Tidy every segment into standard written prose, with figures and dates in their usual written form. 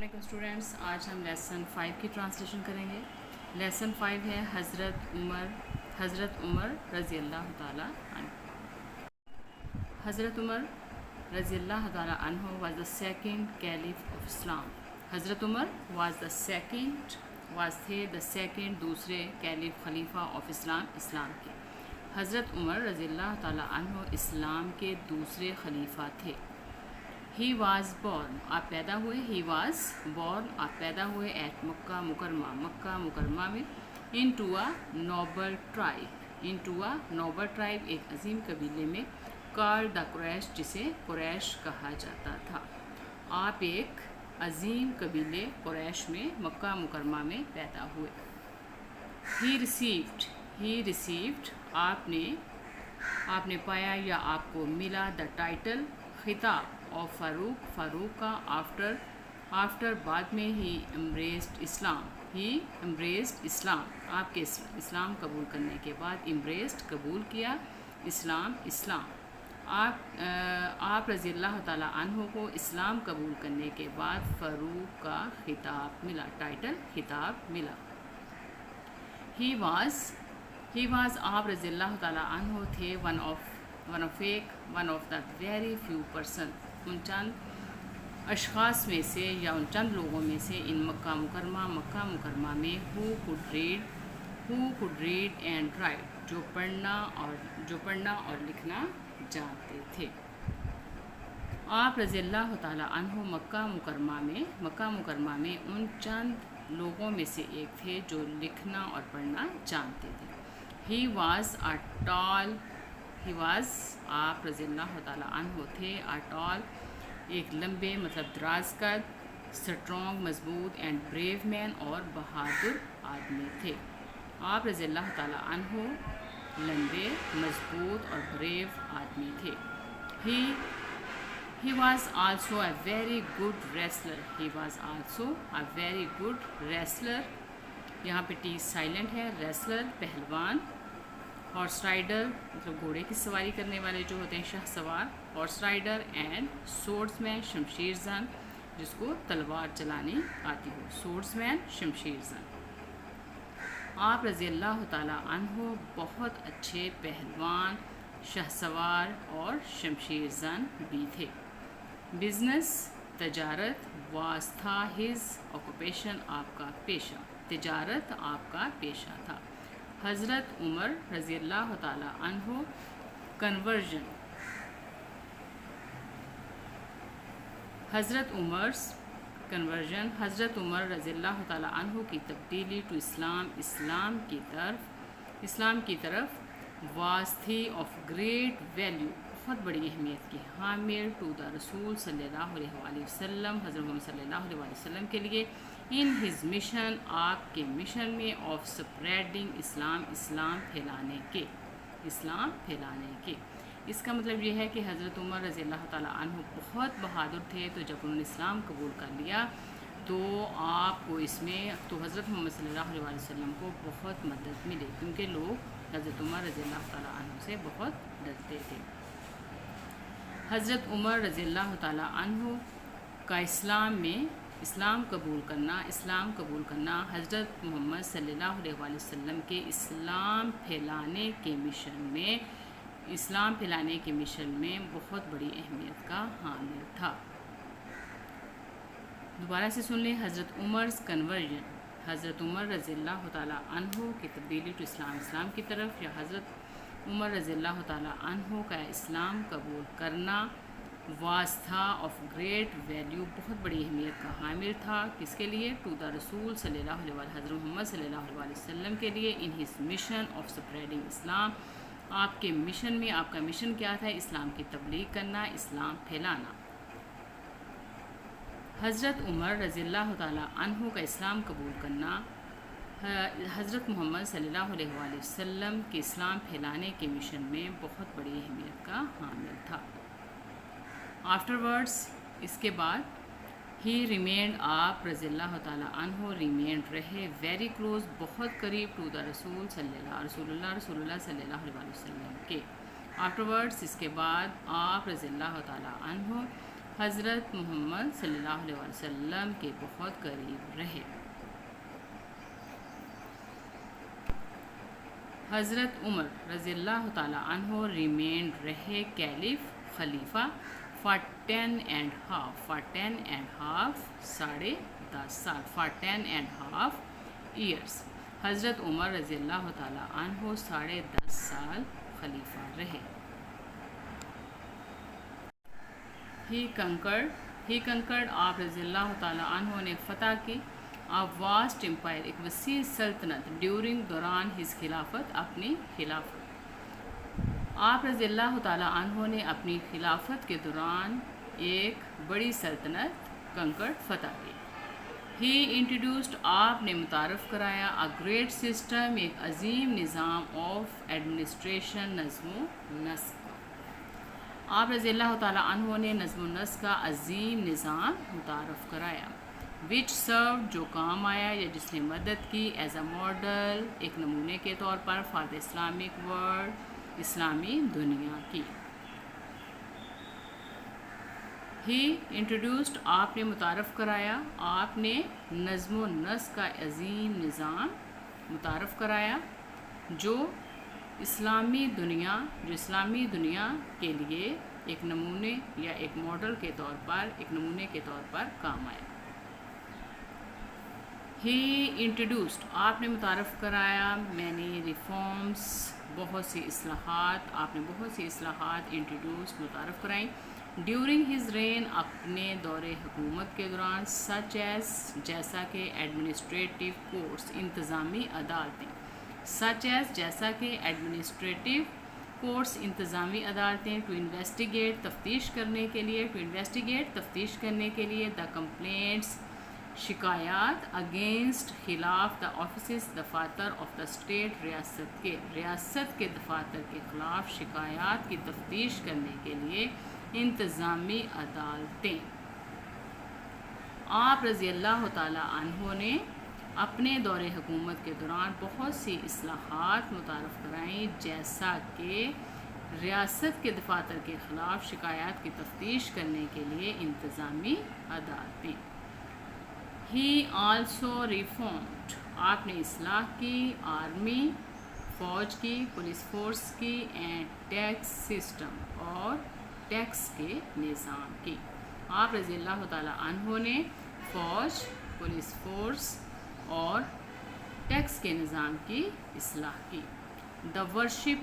علیکم اسٹوڈینٹس، آج ہم لیسن 5 کی ٹرانسلیشن کریں گے۔ لیسن 5 ہے حضرت عمر رضی اللہ تعالیٰ عنہ۔ حضرت عمر رضی اللہ تعالیٰ عنہ was the second caliph of Islam. حضرت عمر تھے دا سیکنڈ دوسرے کیلف خلیفہ آف اسلام کے۔ حضرت عمر رضی اللہ تعالیٰ عنہ اسلام کے دوسرے خلیفہ تھے۔ ہی واز بورن آپ پیدا ہوئے ایٹ مکہ مکرمہ میں انٹو اے نوبل ٹرائب ایک عظیم قبیلے میں، کالڈ دا قریش جسے قریش کہا جاتا تھا۔ آپ ایک عظیم قبیلے قریش میں مکہ مکرمہ میں پیدا ہوئے۔ ہی ریسیوڈ آپ نے پایا یا آپ کو ملا دا ٹائٹل خطاب آف فاروق کا آفٹر بعد میں ہی امبریسڈ اسلام آپ کے اسلام قبول کرنے کے بعد قبول کیا اسلام آپ رضی اللہ تعالیٰ عنہ کو اسلام قبول کرنے کے بعد فاروق کا خطاب ملا۔ ہی واز آپ رضی اللہ تعالیٰ عنہ تھے one of the very few person in چند اشخاص میں سے یا ان چند لوگوں میں سے ان مکہ مکرمہ میں who could read and write جو پڑھنا اور لکھنا جانتے تھے۔ آپ رضی اللہ تعالیٰ عنہ مکہ مکرمہ میں ان چند لوگوں میں سے ایک تھے جو لکھنا اور پڑھنا جانتے تھے۔ ہی واز آپ رضی اللہ تعالیٰ عنہ تھے ٹال ایک لمبے مطلب دراز قد، اسٹرانگ مضبوط اینڈ بریو مین اور بہادر آدمی تھے۔ آپ رضی اللہ تعالیٰ عنہ لمبے مضبوط اور بریو آدمی تھے۔ He was also a very good wrestler یہاں پہ ٹی سائلنٹ ہے۔ ریسلر پہلوان، ہارس رائڈر مطلب گھوڑے کی سواری کرنے والے جو ہوتے ہیں شاہ سوار، ہارس رائڈر اینڈ سورڈز مین شمشیر زن جس کو تلوار چلانے آتی ہو، سورڈز مین شمشیر زن۔ آپ رضی اللہ تعالیٰ عنہ بہت اچھے پہلوان، شاہ سوار اور شمشیر زن بھی تھے۔ بزنس تجارت واز تھا ہز آکوپیشن آپ کا پیشہ، تجارت آپ کا پیشہ تھا۔ حضرت عمر رضی اللہ تعالیٰ عنہ کنورژن حضرت عمر رضی اللہ تعالیٰ عنہ کی تبدیلی ٹو اسلام کی طرف واز تھی آف گریٹ ویلیو بہت بڑی اہمیت کی، حامل ٹو دا رسول صلی اللہ علیہ وآلہ وسلم حضرت محمد صلی اللہ علیہ وآلہ وسلم کے لیے، ان ہز مشن آپ کے مشن میں، آف سپریڈنگ اسلام پھیلانے کے۔ اس کا مطلب یہ ہے کہ حضرت عمر رضی اللہ تعالیٰ عنہ بہت بہادر تھے، تو جب انہوں نے اسلام قبول کر لیا تو آپ کو اس میں تو حضرت محمد صلی اللہ علیہ وسلم کو بہت مدد ملی، کیونکہ لوگ حضرت عمر رضی اللہ تعالیٰ عنہ سے بہت ڈرتے تھے۔ حضرت عمر رضی اللہ تعالیٰ عنہ کا اسلام قبول کرنا حضرت محمد صلی اللہ علیہ وآلہ وسلم کے اسلام پھیلانے کے مشن میں بہت بڑی اہمیت کا حامل تھا۔ دوبارہ سے سن لیں، حضرت عمر's کنورژن، حضرت عمر رضی اللہ تعالیٰ عنہ کی تبدیلی ٹو اسلام کی طرف، یا حضرت عمر رضی اللہ تعالیٰ عنہ کا اسلام قبول کرنا واز تھا آف گریٹ ویلیو بہت بڑی اہمیت کا حامل تھا، کس کے لیے؟ ٹو دا رسول صلی اللہ علیہ وآلہ حضرت محمد صلی اللہ علیہ وسلم کے لیے، ان ہز مشن آف سپریڈنگ اسلام آپ کے مشن میں، آپ کا مشن کیا تھا؟ اسلام کی تبلیغ کرنا، اسلام پھیلانا۔ حضرت عمر رضی اللہ تعالیٰ عنہ کا اسلام قبول کرنا حضرت محمد صلی اللہ علیہ وآلہ وسلم کے اسلام پھیلانے کے مشن میں بہت بڑی اہمیت کا حامل تھا۔ آفٹر ورڈس اس کے بعد، ہی ریمینڈ آپ رضی اللہ تعالیٰ عنہ ریمینڈ رہے ویری کلوز بہت قریب ٹو دا رسول صلی اللہ علیہ وسلم کے۔ آفٹر ورڈس اس کے بعد آپ رضی اللہ تعالیٰ عنہ حضرت محمد صلی اللہ علیہ وسلم کے بہت قریب رہے۔ حضرت عمر رضی اللہ تعالیٰ عنہ ریمینڈ رہے کیلف خلیفہ for 10 and half 10.5 سال for 10.5 years۔ حضرت عمر رضی اللہ تعالیٰ عنہ 10.5 سال خلیفہ رہے۔ He conquered آپ رضی اللہ تعالیٰ عنہ نے فتح کی a vast empire، ایک وسیع سلطنت during دوران his خلافت، اپنی خلافت۔ آپ رضی اللہ تعالیٰ عنہ نے اپنی خلافت کے دوران ایک بڑی سلطنت کنکرڈ فتح کی۔ He introduced آپ نے متعارف کرایا a great system، ایک عظیم نظام of administration، نظم و نسق۔ آپ رضی اللہ تعالیٰ عنہ نے نظم و نسق کا عظیم نظام متعارف کرایا which served، جو کام آیا یا جس نے مدد کی as a model، ایک نمونے کے طور پر for the Islamic world، اسلامی دنیا کی۔ He introduced آپ نے متعارف کرایا، آپ نے نظم و نسق کا عظیم نظام متعارف کرایا جو اسلامی دنیا کے لیے ایک نمونے یا ایک ماڈل کے طور پر، ایک نمونے کے طور پر کام آیا۔ He introduced آپ نے متعارف کرایا many reforms، بہت سی اصلاحات، آپ نے بہت سی اصلاحات انٹروڈیوس متعارف کرائیں ڈیورنگ ہز رین، اپنے دور حکومت کے دوران such as جیسا کہ ایڈمنسٹریٹو کورٹس، انتظامی عدالتیں، such as جیسا کہ ایڈمنسٹریٹو کورٹس، انتظامی عدالتیں ٹو انویسٹیگیٹ تفتیش کرنے کے لیے دا کمپلینٹس شکایات اگینسٹ خلاف دا آفیسز دفاتر آف دا اسٹیٹ، ریاست کے دفاتر کے خلاف شکایات کی تفتیش کرنے کے لیے انتظامی عدالتیں۔ آپ رضی اللہ تعالیٰ عنہ نے اپنے دور حکومت کے دوران بہت سی اصلاحات متعارف کرائیں جیسا کہ ریاست کے دفاتر کے خلاف شکایات کی تفتیش کرنے کے لیے انتظامی عدالتیں۔ He also reformed آپ نے اصلاح کی آرمی، فوج کی، پولیس فورس کی اینڈ ٹیکس سسٹم اور ٹیکس کے نظام کی۔ آپ رضی اللہ تعالیٰ عنہ نے فوج، پولیس فورس اور ٹیکس کے نظام کی اصلاح کی۔ دا ورشپ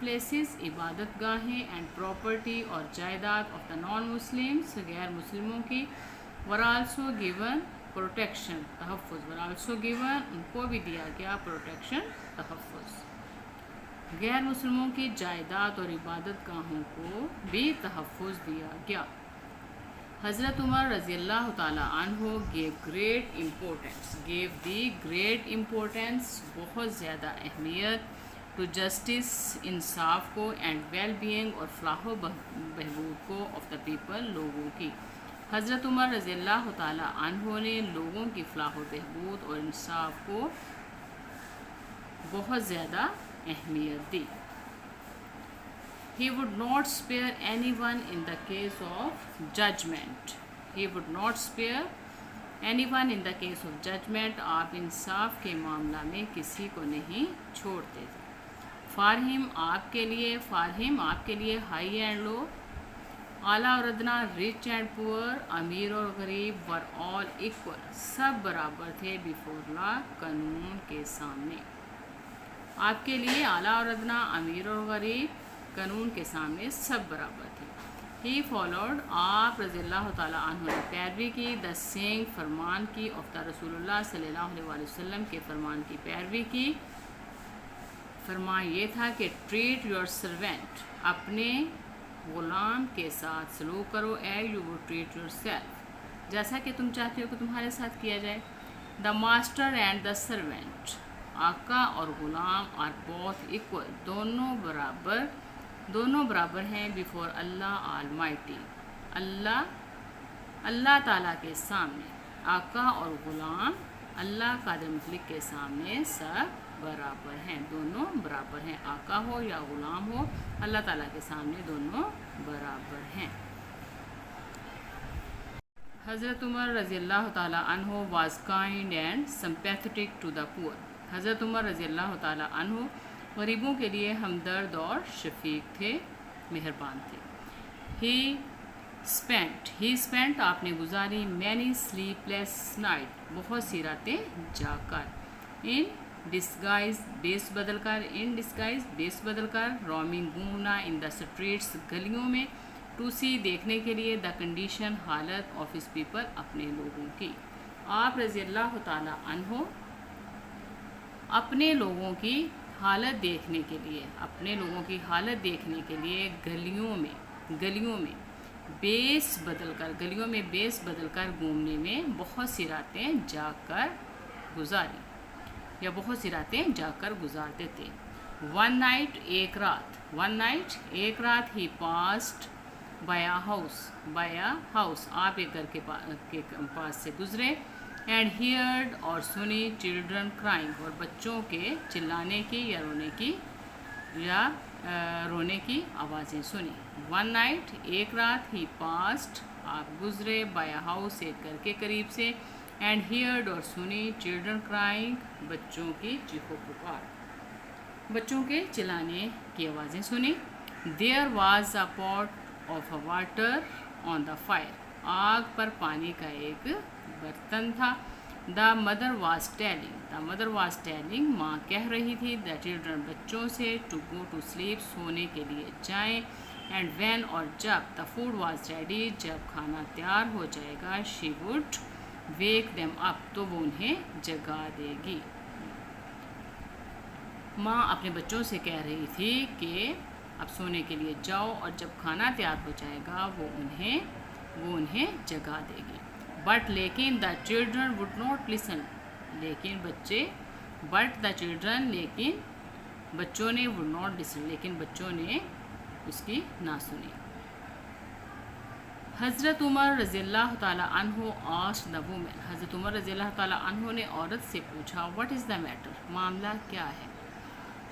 پلیسز عبادت گاہیں اینڈ پراپرٹی اور جائیداد آف دا نان مسلمس غیر مسلموں کی were also given protection تحفظ ان کو بھی دیا گیا پروٹیکشن تحفظ۔ غیر مسلموں کی جائیداد اور عبادت گاہوں کو بھی تحفظ دیا گیا۔ حضرت عمر رضی اللہ تعالیٰ عنہ gave the great importance بہت زیادہ اہمیت ٹو جسٹس انصاف کو اینڈ ویل بینگ اور فلاح و بہبود کو آف دا پیپل لوگوں کی۔ حضرت عمر رضی اللہ تعالیٰ عنہ نے لوگوں کی فلاح و بہبود اور انصاف کو بہت زیادہ اہمیت دی۔ He would not spare anyone in the case of judgment. آپ انصاف کے معاملہ میں کسی کو نہیں چھوڑتے تھے۔ For him آپ کے لیے ہائی اینڈ لو، اعلیٰ اور ادنا، رچ اینڈ پور، امیر اور غریب were all equal سب برابر تھے before law قانون کے سامنے۔ آپ کے لیے اعلیٰ اور ادنا، امیر اور غریب قانون کے سامنے سب برابر تھے۔ He followed آپ رضی اللہ تعالیٰ عنہ نے پیروی کی the saying فرمان کی of the رسول اللہ صلی اللہ علیہ وسلم کے فرمان کی پیروی کی۔ فرمان یہ تھا کہ treat your servant اپنے غلام کے ساتھ سلوک کرو as you would treat yourself جیسا کہ تم چاہتے ہو کہ تمہارے ساتھ کیا جائے۔ The master and the servant آقا اور غلام are both equal دونوں برابر ہیں before اللہ Almighty اللہ تعالیٰ کے سامنے۔ آقا اور غلام اللہ قادر مطلق کے سامنے سب برابر ہیں، دونوں برابر ہیں، آقا ہو یا غلام ہو اللہ تعالیٰ کے سامنے دونوں برابر ہیں۔ حضرت عمر رضی اللہ تعالیٰ عنہ was kind and sympathetic to the poor. حضرت عمر رضی اللہ تعالیٰ عنہ غریبوں کے لیے ہمدرد اور شفیق تھے، مہربان تھے. ہی اسپینٹ آپ نے گزاری مینی سلیپ لیس نائٹ، بہت سی راتیں جاگ کر. ان ڈسگائز بیس بدل کر رومنگ گھومنا ان دا اسٹریٹس گلیوں میں. ٹو سی دیکھنے کے لیے، دا کنڈیشن حالت آف ہز پیپل اپنے لوگوں کی. آپ رضی اللہ تعالیٰ عنہ اپنے لوگوں کی حالت دیکھنے کے لیے گلیوں میں بیس بدل کر گھومنے میں بہت سی راتیں جاگ کر گزارتے تھے. ون نائٹ ایک رات ہی پاسڈ بایا ہاؤس آپ ایک گھر کے پاس سے گزرے. اینڈ ہیئرڈ اور سنی چلڈرن کرائنگ اور بچوں کے چلانے کی یا رونے کی آوازیں سنی. ون نائٹ ایک رات ہی پاسڈ آپ گزرے بایا ہاؤس ایک گھر کے قریب سے. اینڈ ہیئرڈ اور سنی چلڈرن کرائنگ بچوں کی چیخو پکار، بچوں کے چلانے کی آوازیں سنی. There was a part of water on the fire, آگ پر پانی کا ایک برتن تھا. دا مدر واز ٹیلنگ ماں کہہ رہی تھی. دا چلڈرن بچوں سے ٹو گو ٹو سلیپ سونے کے لیے جائیں. اینڈ وین اور جب دا فوڈ واز ریڈی جب کھانا تیار ہو جائے گا. She would wake them up تو وہ انہیں جگا دے گی. ماں اپنے بچوں سے کہہ رہی تھی کہ اب سونے کے لیے جاؤ اور جب کھانا تیار ہو جائے گا وہ انہیں جگا دے گی. لیکن the children would not listen, لیکن بچوں نے اس کی نہ سنی. حضرت عمر رضی اللہ تعالیٰ عنہ آسکڈ دا وومن، حضرت عمر رضی اللہ تعالیٰ عنہ نے عورت سے پوچھا واٹ از دا میٹر، معاملہ کیا ہے.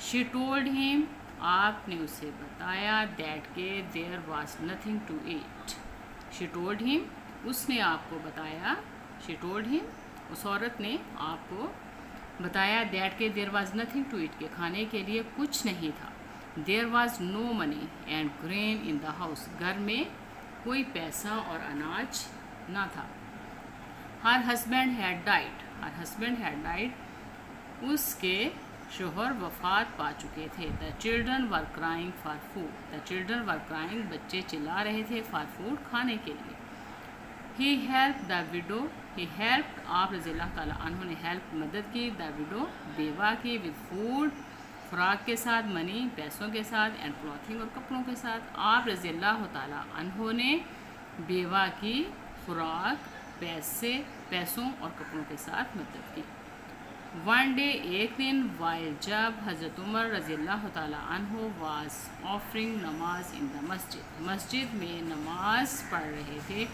شی ٹولڈ ہیم، آپ نے اسے بتایا دیٹ کہ there was nothing to eat. She told him, اس نے آپ کو بتایا، اس عورت نے آپ کو بتایا دیٹ کہ there was nothing to eat کہ کھانے کے لیے کچھ نہیں تھا. There was no money and grain in the house, گھر میں کوئی پیسہ اور اناج نہ تھا. ہر ہسبینڈ ہیڈ ڈائڈ، اس کے شوہر وفات پا چکے تھے. The children were crying for food, بچے چلا رہے تھے فار فوڈ، کھانے کے لیے. ہی ہیلپ دا وڈو، آپ رضی اللہ تعالیٰ عنہ نے ہیلپ مدد کی. دا وڈو بیوہ کی، ود فوڈ خوراک کے ساتھ، منی پیسوں کے ساتھ، اینڈ کلوتھنگ اور کپڑوں کے ساتھ. آپ رضی اللہ تعالیٰ عنہ نے بیوہ کی خوراک، پیسوں اور کپڑوں کے ساتھ مدد کی. ون ڈے ایک دن، وائل جب حضرت عمر رضی اللہ تعالیٰ عنہ واز آفرنگ نماز ان دا مسجد میں نماز پڑھ رہے تھے.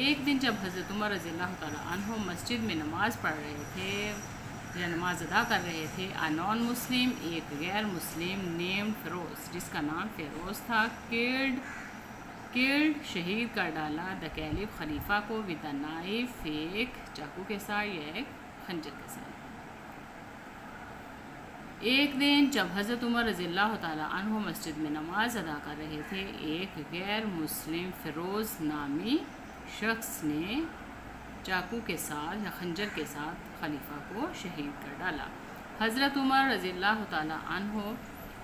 ایک دن جب حضرت عمر رضی اللہ تعالیٰ عنہ مسجد میں نماز پڑھ رہے تھے یا نماز ادا کر رہے تھے. نان مسلم، ایک غیر مسلم، نیمڈ فیروز، جس کا نام فیروز تھا، کلڈ شہید کر ڈالا. دا کیلف خلیفہ کو، ود اے نائف ایک چاقو کے ساتھ یا ایک خنجر کے ساتھ. ایک دن جب حضرت عمر رضی اللہ تعالیٰ عنہ مسجد میں نماز ادا کر رہے تھے، ایک غیر مسلم فیروز نامی شخص نے چاقو کے ساتھ یا خنجر کے ساتھ خلیفہ کو شہید کر ڈالا. حضرت عمر رضی اللہ تعالیٰ عنہ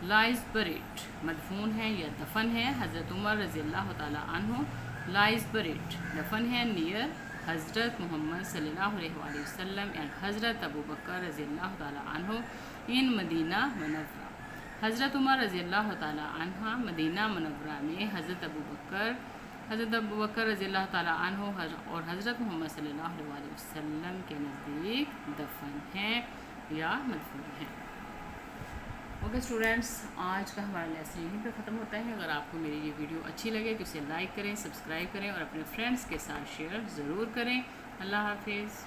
لائز بریٹ، مدفون ہے یا دفن ہے. حضرت عمر رضی اللہ تعالیٰ عنہ لائز بریٹ، دفن ہے نیئر حضرت محمد صلی اللہ علیہ وآلہ وسلم اینڈ حضرت ابو بکر رضی اللہ تعالیٰ عنہ ان مدینہ منورہ. حضرت عمر رضی اللہ تعالیٰ عنہ مدینہ منورہ میں حضرت ابو بکر رضی اللہ تعالیٰ عنہ اور حضرت محمد صلی اللہ علیہ وآلہ وسلم کے نزدیک دفن ہیں یا مدفون ہیں. اوکے اسٹوڈینٹس، آج کا ہمارا لیسن یہیں پہ ختم ہوتا ہے. اگر آپ کو میری یہ ویڈیو اچھی لگے تو اسے لائک کریں، سبسکرائب کریں اور اپنے فرینڈس کے ساتھ شیئر ضرور کریں. اللہ حافظ.